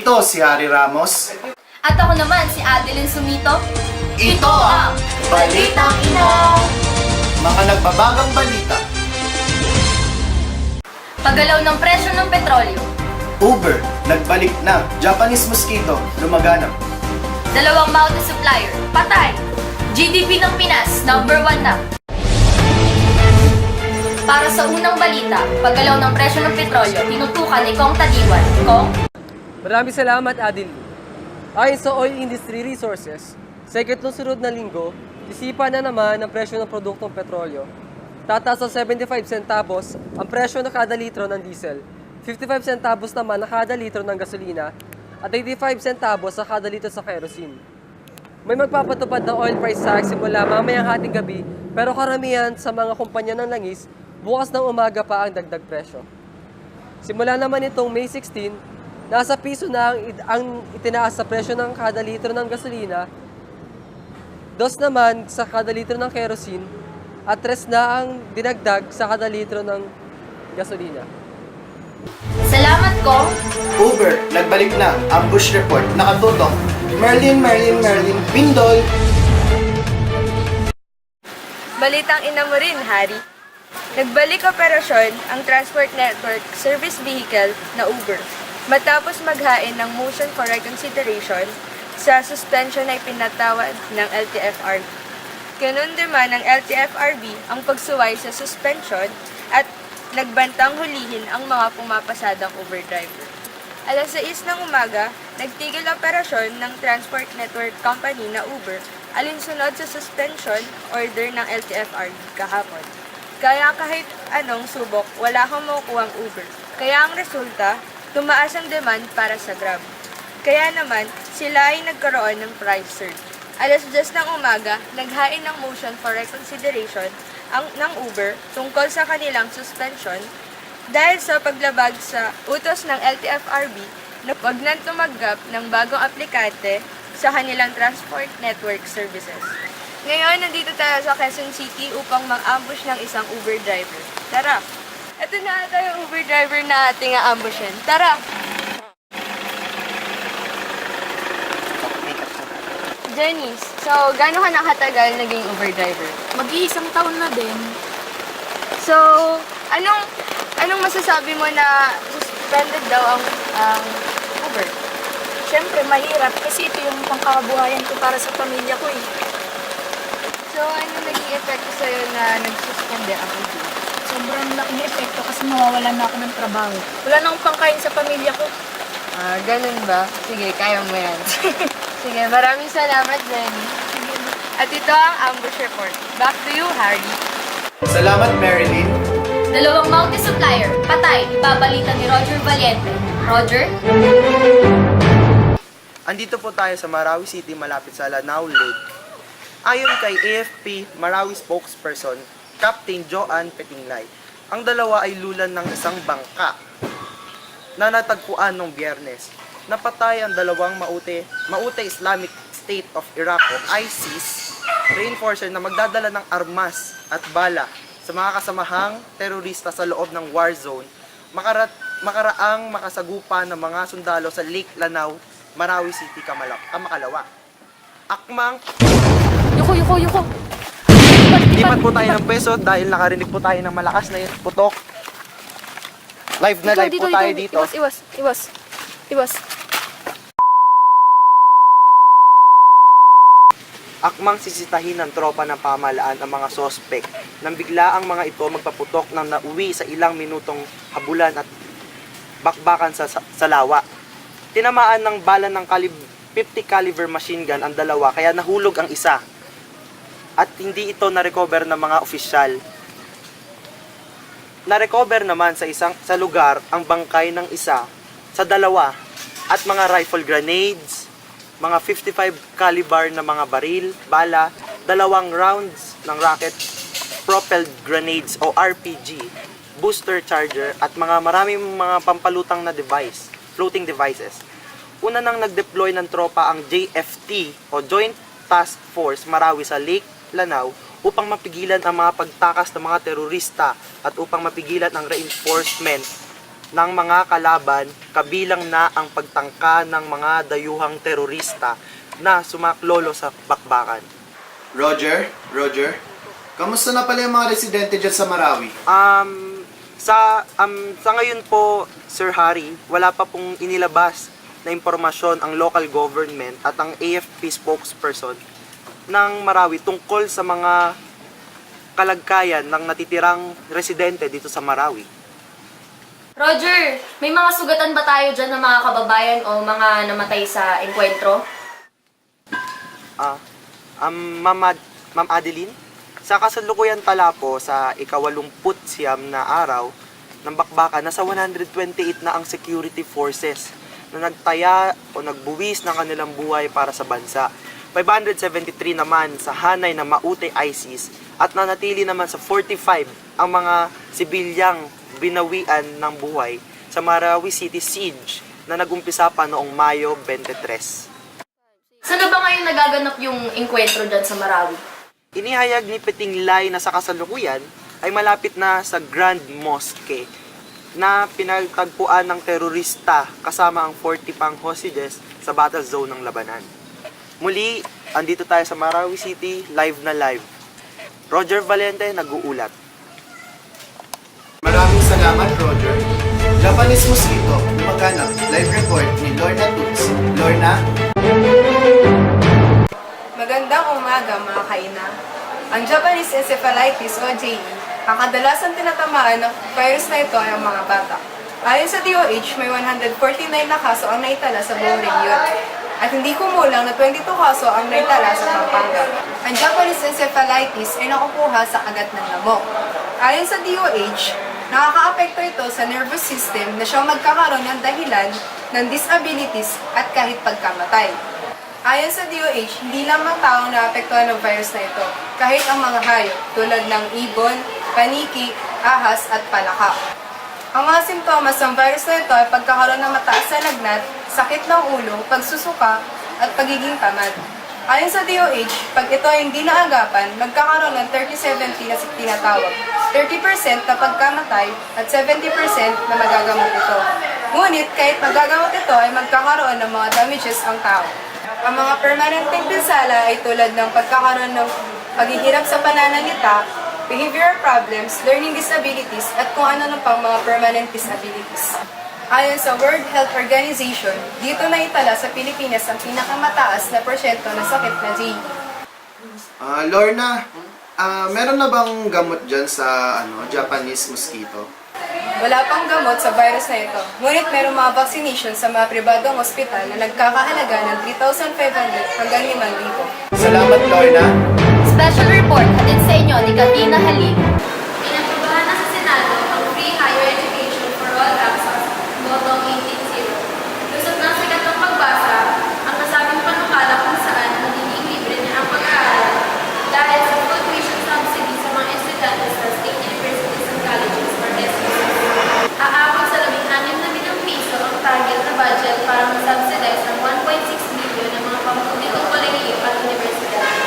Ito si Harry Ramos. At ako naman si Adeline Sumito. Ito ang Balitang Ina! Mga nagbabagang balita. Paggalaw ng presyo ng petrolyo. Uber, nagbalik na. Japanese mosquito, lumaganap. Dalawang mountain supplier, patay. GDP ng Pinas, number 1 na. Para sa unang balita, paggalaw ng presyo ng petrolyo, tinutukan ni Kong Tadiwan. Kong? Maraming salamat, Adil. Ayon sa Oil Industry Resources, sa ikatlong sunod na linggo, isipan na naman ang presyo ng produktong petrolyo. Tataas sa 75 centavos ang presyo ng kada litro ng diesel, 55 centavos naman ang kada litro ng gasolina, at 85 centavos sa kada litro sa kerosene. May magpapatupad ng oil price hike simula mamayang hating gabi, pero karamihan sa mga kumpanya ng langis, bukas ng umaga pa ang dagdag presyo. Simula naman itong May 16, nasa piso na ang itinaas sa presyo ng kada litro ng gasolina, 2 naman sa kada litro ng kerosene, at 3 na ang dinagdag sa kada litro ng gasolina. Salamat, Kong. Uber, nagbalik na. Ambush report, nakatutok. Merlin, Pindoy. Balitang ina mo rin, Harry. Nagbalik operasyon ang Transport Network Service Vehicle na Uber matapos maghain ng motion for reconsideration sa suspension na ipinatawad ng LTFRB. Ganun naman ng LTFRB ang pagsuway sa suspension at nagbantang hulihin ang mga pumapasadang Uber driver. Alas 6 ng umaga, nagtigil operasyon ng Transport Network Company na Uber alinsunod sa suspension order ng LTFRB kahapon. Kaya kahit anong subok, wala kang makukuhang Uber. Kaya ang resulta, tumaas ang demand para sa Grab. Kaya naman, sila ay nagkaroon ng price surge. Alas 10 ng umaga, naghain ng motion for reconsideration ng Uber tungkol sa kanilang suspension dahil sa paglabag sa utos ng LTFRB na wag nang tumanggap ng bagong aplikante sa kanilang transport network services. Ngayon, nandito tayo sa Quezon City upang mag-ambush ng isang Uber driver. Tara! Ito na ata yung Uber driver na ating a-ambushin. Tara! Janice, so gaano ka nakatagal naging Uber driver? Mag-iisang taon na din. So, anong masasabi mo na suspended daw ang Uber? Siyempre, mahirap kasi ito yung pangkakabuhayan ko para sa pamilya ko eh. So, ano naging epekto sa'yo na nagsuspende ang Uber? Sobrang laking epekto kasi mawawalan na ako ng trabaho. Wala na akong pangkain sa pamilya ko. Ganun ba? Sige, kaya mo yan. Sige, maraming salamat, Jenny. At ito ang ambush report. Back to you, Harry. Salamat, Marilyn. Dalawang mountain supplier, patay. Ibabalita ni Roger Valiente. Roger? Andito po tayo sa Marawi City malapit sa Lanao Lake. Ayon kay AFP Marawi spokesperson, Captain Joan Petinglay, ang dalawa ay lulan ng isang bangka na natagpuan noong Biyernes. Napatay ang dalawang Maute Islamic State of Iraq o ISIS reinforcer na magdadala ng armas at bala sa mga kasamahang terorista sa loob ng war zone makaraang makasagupa ng mga sundalo sa Lake Lanao, Marawi City, Makalawa. Akmang Yuko! lipat po tayo ng peso dahil nakarinig po tayo ng malakas na putok. Live na live po tayo dito. Iwas. Akmang sisitahin ng tropa ng pamahalaan ang mga sospek nang bigla ang mga ito magpaputok ng nauwi sa ilang minutong habulan at bakbakan sa lawa. Tinamaan ng bala ng 50 caliber machine gun ang dalawa kaya nahulog ang isa at hindi ito na-recover ng mga opisyal. Na-recover naman sa lugar ang bangkay ng isa sa dalawa at mga rifle grenades, mga 55 caliber na mga baril, bala, 2 rounds ng rocket propelled grenades o RPG, booster charger at maraming mga pampalutang na floating devices. Una nang nag-deploy ng tropa ang JFT o Joint Task Force Marawi sa Lake Lanao upang mapigilan ang mga pagtakas ng mga terorista at upang mapigilan ang reinforcement ng mga kalaban, kabilang na ang pagtangka ng mga dayuhang terorista na sumaklolo sa bakbakan. Roger, kamusta na pala yung mga residente dyan sa Marawi? Sa ngayon po, Sir Harry, wala pa pong inilabas na impormasyon ang local government at ang AFP spokesperson ng Marawi tungkol sa mga kalagkayan ng natitirang residente dito sa Marawi. Roger, may mga sugatan ba tayo dyan ng mga kababayan o mga namatay sa enkwentro? Ma'am Adeline, sa kasalukuyan pala po sa ika-89 na araw ng bakbakan, nasa 128 na ang security forces na nagtaya o nagbuwis ng kanilang buhay para sa bansa. 573 naman sa hanay na Maute ISIS at nanatili naman sa 45 ang mga sibilyang binawian ng buhay sa Marawi City Siege na nagumpisa pa noong Mayo 23. Saan na ba ngayon nagaganap yung enkwentro dyan sa Marawi? Inihayag ni Petinglay na sa kasalukuyan ay malapit na sa Grand Mosque na pinagtagpuan ng terorista kasama ang 40 pang hostages sa battle zone ng labanan. Muli, andito tayo sa Marawi City, live na live. Roger Valente, nag-uulat. Maraming salamat, Roger. Japanese Mosquito, lumaganap. Live report ni Lorna Toots. Lorna? Magandang umaga mga kaina. Ang Japanese encephalitis o JE, ang kadalasan tinatamaan ng virus na ito ay ang mga bata. Ayon sa DOH, may 149 na kaso ang naitala sa buong rehiyon. At hindi kumulang na 22 kaso ang naitala sa Pampanga. Ang Japanese encephalitis ay nakukuha sa kagat ng lamok. Ayon sa DOH, nakakaapekto ito sa nervous system na siyang magkakaroon ng dahilan ng disabilities at kahit pagkamatay. Ayon sa DOH, hindi lamang taong naapektuhan ng virus na ito, kahit ang mga hayop tulad ng ibon, paniki, ahas at palaka. Ang mga simptomas ng virus na ito ay pagkakaroon ng mataas na lagnat, sakit ng ulo, pagsusuka, at pagiging tamad. Ayon sa DOH, pag ito ay hindi naagapan, magkakaroon ng 30-70 na tinatawag, 30% na pagkamatay at 70% na magagamot ito. Ngunit kahit magagamot ito ay magkakaroon ng mga damages ang tao. Ang mga permanenteng pinsala ay tulad ng pagkakaroon ng paghihirap sa pananalita, behavioral problems, learning disabilities, at kung ano pang mga permanent disabilities. Ayon sa World Health Organization, dito na itala sa Pilipinas ang pinakamataas na porsyento ng sakit na JE. Lorna, meron na bang gamot dyan sa Japanese Mosquito? Wala pang gamot sa virus na ito. Ngunit mayroong mga vaccination sa mga pribadong ospital na nagkakahalaga ng 3,500 hanggang 5,000. Salamat, Lorna. Special report hatid sa inyo ni Katina Halim. Inaprobahan na sa Senado ang free higher education for all access Botong 18-0. Lusot ng sikat ng pagbasa ang kasabing panukala kung saan magiging libre na ang pag-aaral dahil sa full tuition subsidy sa mga estudyante sa state universities and colleges or SUCs. Aabot sa 16 na bilyong piso ang target na budget para mag-subsidize ang 1.6 million ng mga pampublikong kolehiyo at universidad.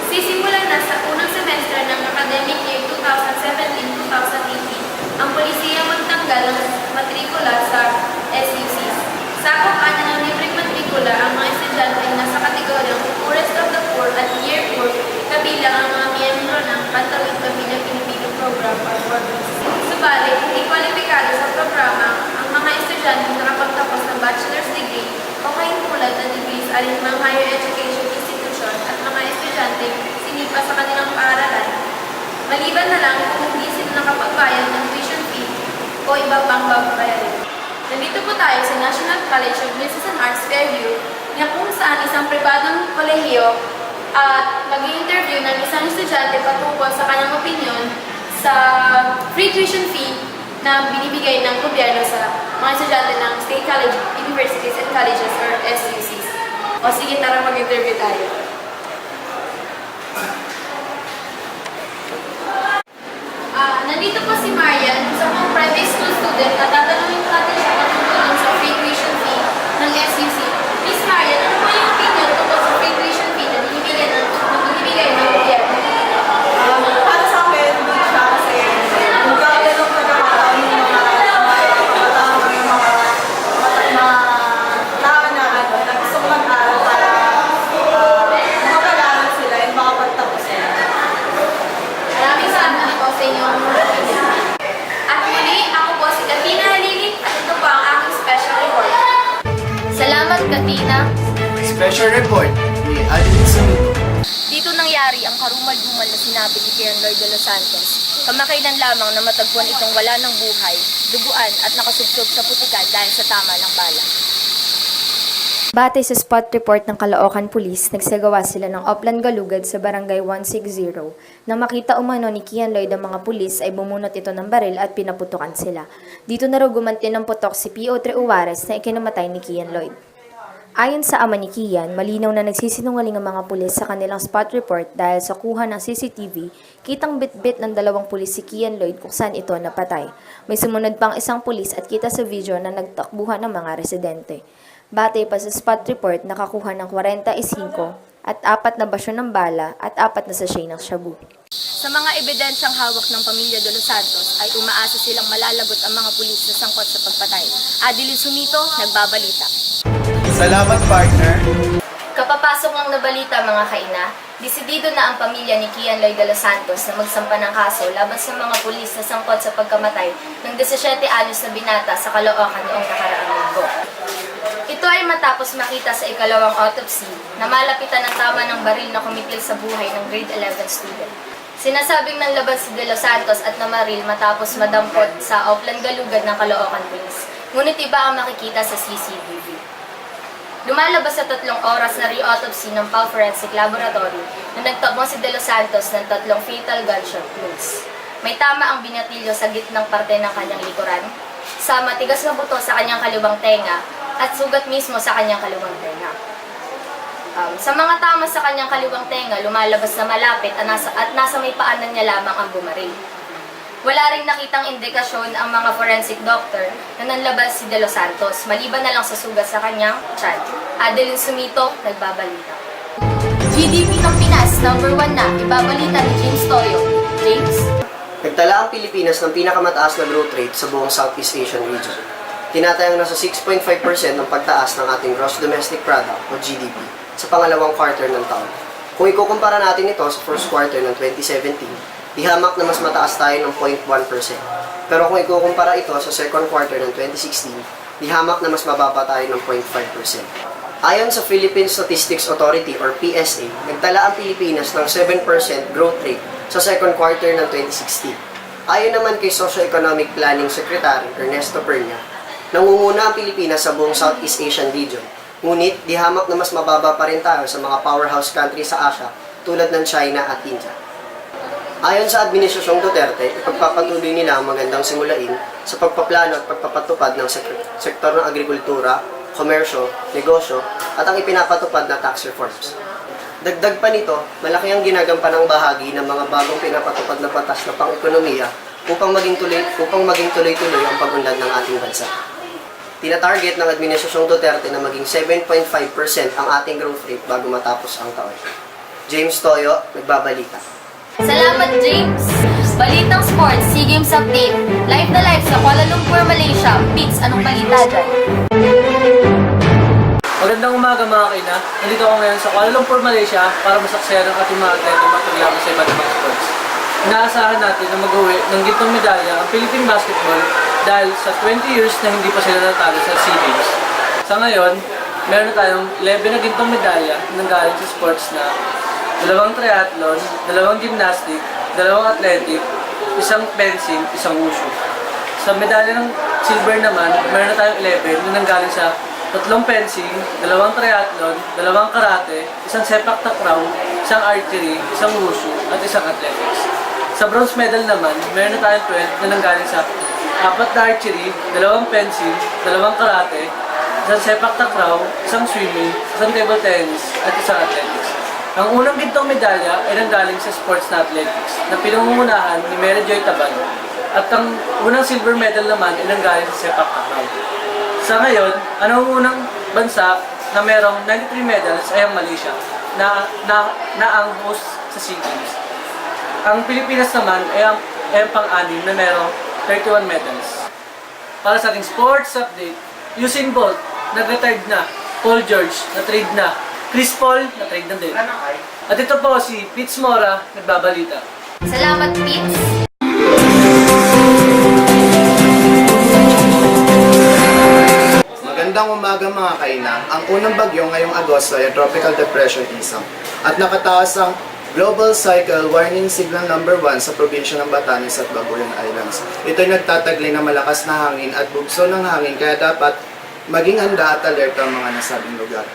Sisimulan na sa unang semestre ng academic year 2017-2018 ang polisiya magtanggal ng matrikula sa SUCs. Sakop ana ng libreng matrikula ang mga estudyante na nasa kategoryang poorest of the poor at year 4 kabilang ang mga miyembro ng Pantawid Pamilya Pinipili Program or PORPIS. Subalit, hindi kwalipikado sa programa ang mga estudyante na nakapagtapos ng bachelor's degree o kahimpulad na degrees alinmang higher education institution at mga estudyante sinipa sa kanilang paaralan. Maliban na lang kung hindi sila nakapagbayad ng tuition fee o iba pang babayarin. Nandito po tayo sa National College of Business and Arts Fairview na kung saan isang pribadong kolehiyo at mag-i-interview ng isang estudyante patungkol sa kanyang opinion sa free tuition fee na binibigay ng gobyerno sa mga estudyante ng state college, universities and colleges or SUCs. O sige, tara mag-interview tayo. Nandito po si Marian, isang private school student at tatanungin natin siya patungkol sa free tuition fee ng SUC. Miss Marian, ano po yung opinion tungkol sa free tuition fee na binibigay ng gobyerno? Para sa akin, hindi siya kasi magkakaroon ng pagkakaroon ng mga Special report ni Adeline Sumito. Dito nangyari ang karumal-dumal na sinabi ni Kian Lloyd de los Santos. Kamakailan lamang na matagpuan itong wala ng buhay, duguan at nakasubsob sa putikan dahil sa tama ng bala. Batay sa spot report ng Caloocan Police, nagsagawa sila ng Oplan Galugad sa Barangay 160. Nang makita umano ni Kian Lloyd ang mga pulis ay bumunot ito ng baril at pinaputukan sila. Dito na raw gumanti ng putok si P.O. Uwares na ikinamatay ni Kian Lloyd. Ayon sa ama ni Kian, malinaw na nagsisinungaling ang mga pulis sa kanilang spot report dahil sa kuha ng CCTV, kitang bit-bit ng dalawang pulis si Kian Lloyd kung saan ito napatay. May sumunod pang isang pulis at kita sa video na nagtakbuhan ng mga residente. Batay pa sa spot report, nakakuha ng 45 at 4 na basyo ng bala at 4 na sachet ng shabu. Sa mga ebidensyang hawak ng pamilya de los Santos ay umaasa silang malalagot ang mga pulis na sangkot sa pagpatay. Adeline Sumito, nagbabalita. Salamat, partner. Kapapasok ng nabalita mga kaina, desidido na ang pamilya ni Kian Lloyd de los Santos na magsampa ng kaso laban sa mga pulis na sangkot sa pagkamatay ng 17 anyos na binata sa Caloocan noong nakaraang linggo. Ito ay matapos makita sa ikalawang autopsy na malapitan ng tama ng baril na kumitil sa buhay ng grade 11 student. Sinasabing nanlaban si De Los Santos at namaril matapos madampot sa Oplan Galugad ng Caloocan Police. Ngunit iba ang makikita sa CCTV. Lumalabas sa 3 oras na re-autopsy ng Pau Forensic Laboratory na nagtabong si De Los Santos ng 3 fatal gunshot wounds. May tama ang binatilyo sa gitnang parte ng kanyang likuran, sa matigas na buto sa kanyang kaliwang tenga, at sugat mismo sa kanyang kaliwang tenga. Sa mga tama sa kanyang kaliwang tenga, lumalabas na malapit at nasa may paanan niya lamang ang bumaril. Wala ring nakitang indikasyon ang mga forensic doctor na nanlabas si De Los Santos, maliban na lang sa sugat sa kanyang tiyan. Adeline Sumito, nagbabalita. GDP ng Pinas, number 1 na, ibabalita ni James Toyo. James? Nagtala ang Pilipinas ng pinakamataas na growth rate sa buong Southeast Asian region. Tinatayang nasa 6.5% ng pagtaas ng ating Gross Domestic Product o GDP sa pangalawang quarter ng taon. Kung ikukumpara natin ito sa first quarter ng 2017, dihamak na mas mataas tayo ng 0.1%. Pero kung ikukumpara ito sa second quarter ng 2016, dihamak na mas mababa tayo ng 0.5%. Ayon sa Philippine Statistics Authority or PSA, nagtala ang Pilipinas ng 7% growth rate sa second quarter ng 2016. Ayon naman kay Socio-Economic Planning Secretary Ernesto Pernia, nangunguna ang Pilipinas sa buong Southeast Asian region. Ngunit, dihamak na mas mababa pa rin tayo sa mga powerhouse countries sa Asia tulad ng China at India. Ayon sa Administrasyong Duterte, ipagpapatuloy nila ang magandang simulain sa pagpaplano at pagpapatupad ng sektor ng agrikultura, komersyo, negosyo, at ang ipinapatupad na tax reforms. Dagdag pa nito, malaki ang ginagampanan ng bahagi ng mga bagong pinapatupad na batas na pang-ekonomiya upang maging tuloy-tuloy ang pag-unlad ng ating bansa. Tina-target ng Administrasyong Duterte na maging 7.5% ang ating growth rate bago matapos ang taon. James Toyo, nagbabalita. Salamat, James! Balitang Sports, SEA Games Update. Live na live sa Kuala Lumpur, Malaysia. Pits, anong balita dyan? Magandang umaga mga kaina. Nandito ako ngayon sa Kuala Lumpur, Malaysia para masaksiyan ang ating mga atleta matulungan sa iba't ibang sports. Inaasahan natin na mag-uwi ng gintong medalya ang Philippine Basketball dahil sa 20 years na hindi pa sila natalo sa SEA Games. Sa ngayon, meron tayong 11 na gintong medalya na nanggaling sa sports na 2 triathlon, 2 gymnastic, 2 athletic, 1 fencing, 1 wushu. Sa medalya ng silver naman, meron na tayong 11 na nanggaling sa 3 fencing, 2 triathlon, 2 karate, 1 sepak takraw, 1 archery, 1 wushu, at 1 athletics. Sa bronze medal naman, meron na tayong 12 na nanggaling sa 4 na archery, 2 fencing, 2 karate, 1 sepak takraw, 1 swimming, 1 table tennis, at 1 athletics. Ang unang gintong medalya ay nanggaling sa sports na athletics na pinangungunahan ni Mary Joy Tabal at ang unang silver medal naman ay nanggaling sa sepak takraw. Sa ngayon, ang unang bansa na merong 93 medals ay ang Malaysia na ang host sa SEA Games. Ang Pilipinas naman ay ang pang-anim na merong 31 medals. Para sa ating sports update, Usain Bolt, nag-retired na. Paul George, na-trade na. Chris Paul, na-trade na din. At ito po si Pits Mora, nagbabalita. Salamat, Pits! Magandang Magandang umaga mga kainang. Ang unang bagyo ngayong Agosto ay Tropical Depression Isang at nakataas ang Global Cycle Warning Signal number 1 sa probinsya ng Batanes at Babuyan Islands. Ito'y nagtataglay ng malakas na hangin at bugso ng hangin kaya dapat maging handa at alerta ang mga nasabing lugar.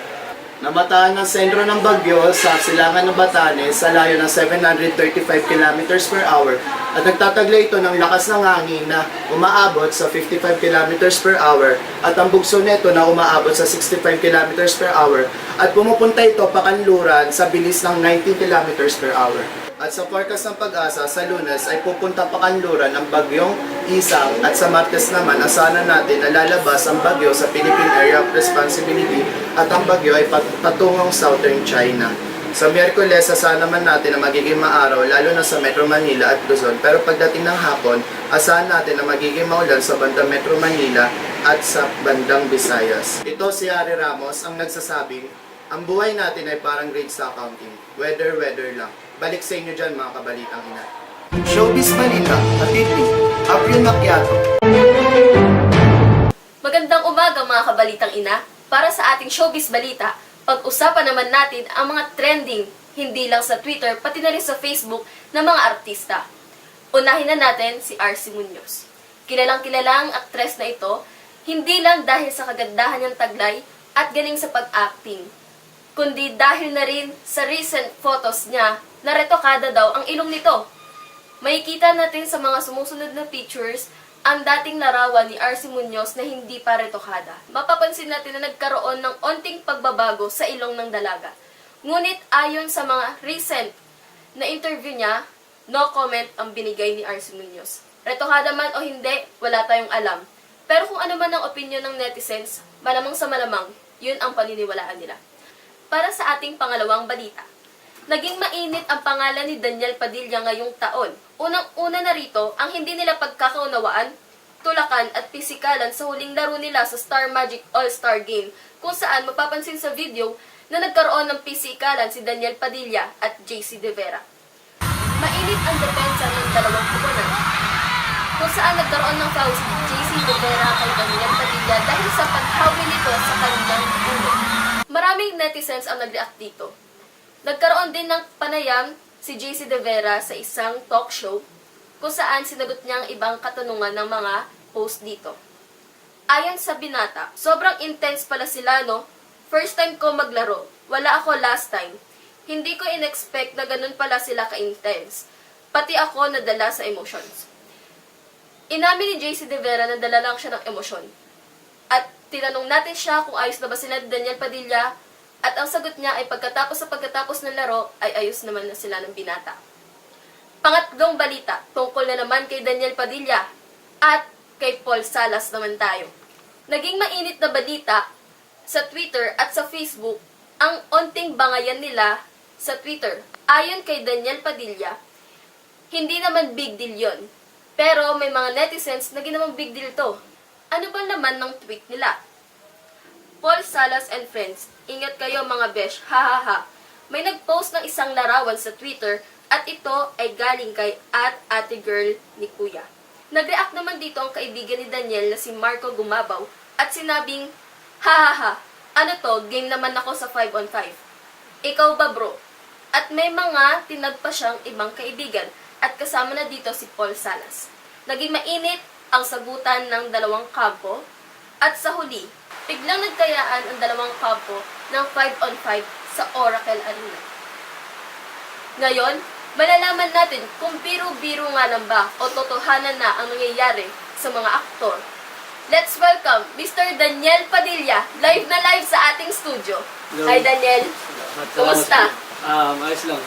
Namataan ng sentro ng bagyo sa silangan ng Batanes sa layo ng 735 km per hour at nagtataglay ito ng lakas ng hangin na umaabot sa 55 km per hour at ang bugso nito na umaabot sa 65 km per hour at pumupunta ito pakanluran sa bilis ng 90 km per hour. At sa forecast ng Pag-asa, sa Lunes ay pupunta pakanluran ang bagyong Isang at sa Martes naman asahan natin na lalabas ang bagyo sa Philippine Area of Responsibility at ang bagyo ay patungong Southern China. Sa Miyerkules, asahan naman natin na magiging maaraw lalo na sa Metro Manila at Luzon pero pagdating ng hapon, asahan natin na magiging maulan sa bandang Metro Manila at sa bandang Visayas. Ito si Harry Ramos ang nagsasabing, ang buhay natin ay parang grade sa accounting. Weather lang. Balik sa inyo dyan mga kabalitang ina. Showbiz Balita, hatid ni April Macchiato. Magandang umaga mga kabalitang ina. Para sa ating showbiz balita, pag-usapan naman natin ang mga trending, hindi lang sa Twitter, pati na rin sa Facebook ng mga artista. Unahin na natin si RC Munoz. Kilalang-kilala ang aktres na ito, hindi lang dahil sa kagandahan niyang taglay at galing sa pag-acting, kundi dahil na rin sa recent photos niya na retokada daw ang ilong nito. Makikita natin sa mga sumusunod na pictures ang dating larawan ni RC Munoz na hindi pa retokada. Mapapansin natin na nagkaroon ng onting pagbabago sa ilong ng dalaga. Ngunit ayon sa mga recent na interview niya, no comment ang binigay ni RC Munoz. Retokada man o hindi, wala tayong alam. Pero kung ano man ang opinion ng netizens, malamang sa malamang, yun ang paniniwalaan nila. Para sa ating pangalawang balita, naging mainit ang pangalan ni Daniel Padilla ngayong taon. Unang-una na rito ang hindi nila pagkakaunawaan, tulakan at pisikalan sa huling laro nila sa Star Magic All-Star Game, kung saan mapapansin sa video na nagkaroon ng pisikalan si Daniel Padilla at JC De Vera. Mainit ang depensa ng dalawang kupunan, kung saan nagkaroon ng foul si JC De Vera kay Daniel Padilla dahil sa paghawi nito sa kanilang ulo. Maraming netizens ang nag-react dito. Nagkaroon din ng panayam si JC De Vera sa isang talk show kung saan sinagot niya ang ibang katanungan ng mga host dito. Ayon sa binata, sobrang intense pala sila no? First time ko maglaro, wala ako last time. Hindi ko in-expect na ganun pala sila ka-intense. Pati ako nadala sa emotions. Inamin ni JC De Vera na dala lang siya ng emosyon. At tinanong natin siya kung ayos na ba sila ni Daniel Padilla. At ang sagot niya ay pagkatapos ng laro ay ayos naman na sila ng binata. Pangatlong balita, tungkol na naman kay Daniel Padilla at kay Paul Salas naman tayo. Naging mainit na balita sa Twitter at sa Facebook ang onting bangayan nila sa Twitter. Ayon kay Daniel Padilla, hindi naman big deal yon. Pero may mga netizens na ginawang big deal to. Ano ba naman ng tweet nila? Paul Salas and friends, ingat kayo mga besh, hahaha. May nag-post ng isang larawan sa Twitter at ito ay galing kay @ategirl ni Kuya. Nag-react naman dito ang kaibigan ni Daniel na si Marco Gumabaw at sinabing, hahaha, ano to, game naman ako sa 5-on-5. Ikaw ba bro? At may mga tinagpa siyang ibang kaibigan at kasama na dito si Paul Salas. Naging mainit ang sagutan ng dalawang kampo at sa huli, biglang nagkayaan ang dalawang kampo ng 5-on-5 sa Oracle Arena. Ngayon, malalaman natin kung biro-biro nga lang ba o totohanan na ang nangyayari sa mga aktor. Let's welcome Mr. Daniel Padilla, live na live sa ating studio. Hello. Hi Daniel, kumusta? Ayos lang.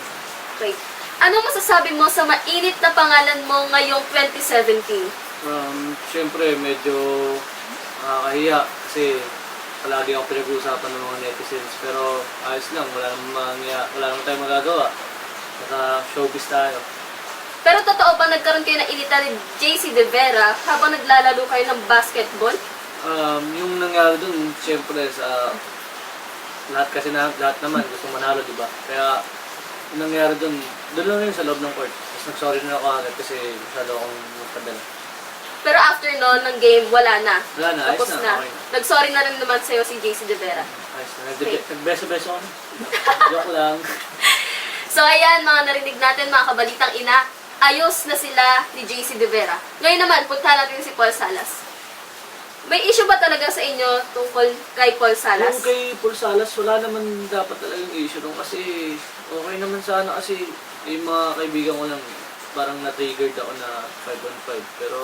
Great. Ano masasabi mo sa mainit na pangalan mo ngayong 2017? Siyempre, medyo nakakahiya kasi palagi akong pinag-uusapan ng mga netizens. Pero ayos lang, wala naman tayong magagawa. Naka-showbiz tayo. Pero totoo ba nagkaroon kayo ng initan ni JC De Vera habang naglalaro kayo ng basketball? Yung nangyari dun, siyempre, sa lahat naman gusto manalo, di ba? Kaya, yung nangyari dun lang yun sa loob ng court. Tapos nag-sorry na ako agad kasi masyado akong magpadala. Pero after noon, ng game, wala na. Wala na, ayos Tapos na, na. okay na. Nag-sorry na rin naman sa'yo si JC De Vera. Ayos na. Nagbeso-beso kami. Joke lang. So ayan, mga narinig natin, mga kabalitang ina, ayos na sila ni JC De Vera. Ngayon naman, punta natin si Paul Salas. May issue ba talaga sa inyo tungkol kay Paul Salas? Kung kay Paul Salas, wala naman dapat talagang issue dun kasi okay naman sana kasi yung mga kaibigan ko lang parang na-triggered ako na 5-on-5. Pero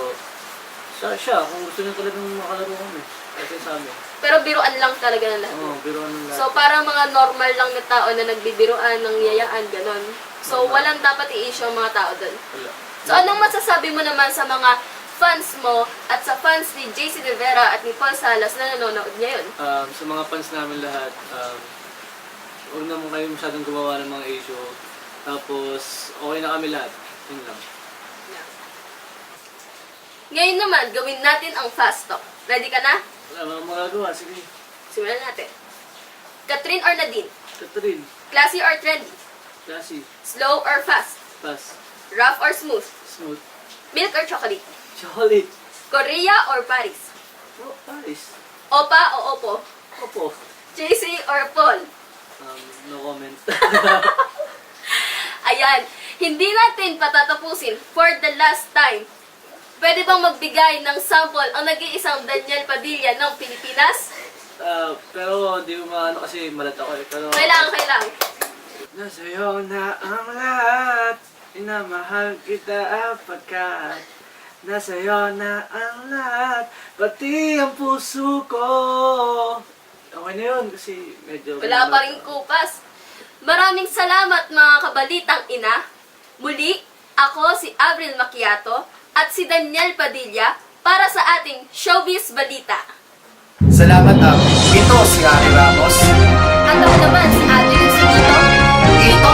siya, kung gusto niya talagang makalaro kami, kasi sa amin. Pero biruan lang talaga na lahat. Oo, pero ano lang. So parang mga normal lang na tao na nagbibiruan, nangyayaan, ganon. So walang dapat i-issue ang mga tao doon. Wala. So anong masasabi mo naman sa mga fans mo at sa fans ni JC De Vera at ni Paul Salas na nanonood ngayon? Sa mga fans namin lahat, huwag naman kayo masyadong gumawa ng mga issue. Tapos, okay na kami lahat. Yun lang. Ngayon naman, gawin natin ang fast talk. Ready ka na? Wala mga magagawa. Sige. Simulan natin. Catherine or Nadine? Catherine. Classy or trendy? Classy. Slow or fast? Pass. Rough or smooth? Smooth. Milk or chocolate? Chocolate. Korea or Paris? Oh, Paris. Opa o Opo? Opo. JC or Paul? No comment. Ayan, hindi natin patatapusin for the last time. Pwede bang magbigay ng sample ang nag-iisang Daniel Padilla ng Pilipinas? Pero di ko maano kasi malat ako eh. Pero, Kailangan. Nasa'yo na ang lahat, inamahal kita pagkat nasa'yo na ang lahat, pati ang puso ko. Okay na yun kasi medyo... Wala pa rin kupas. Maraming salamat mga kabalitang ina. Muli, ako si Avril Macchiato at si Daniel Padilla para sa ating Showbiz Balita. Salamat, Ito si Harry Ramos. At ako naman si Adeline Sumito. Ito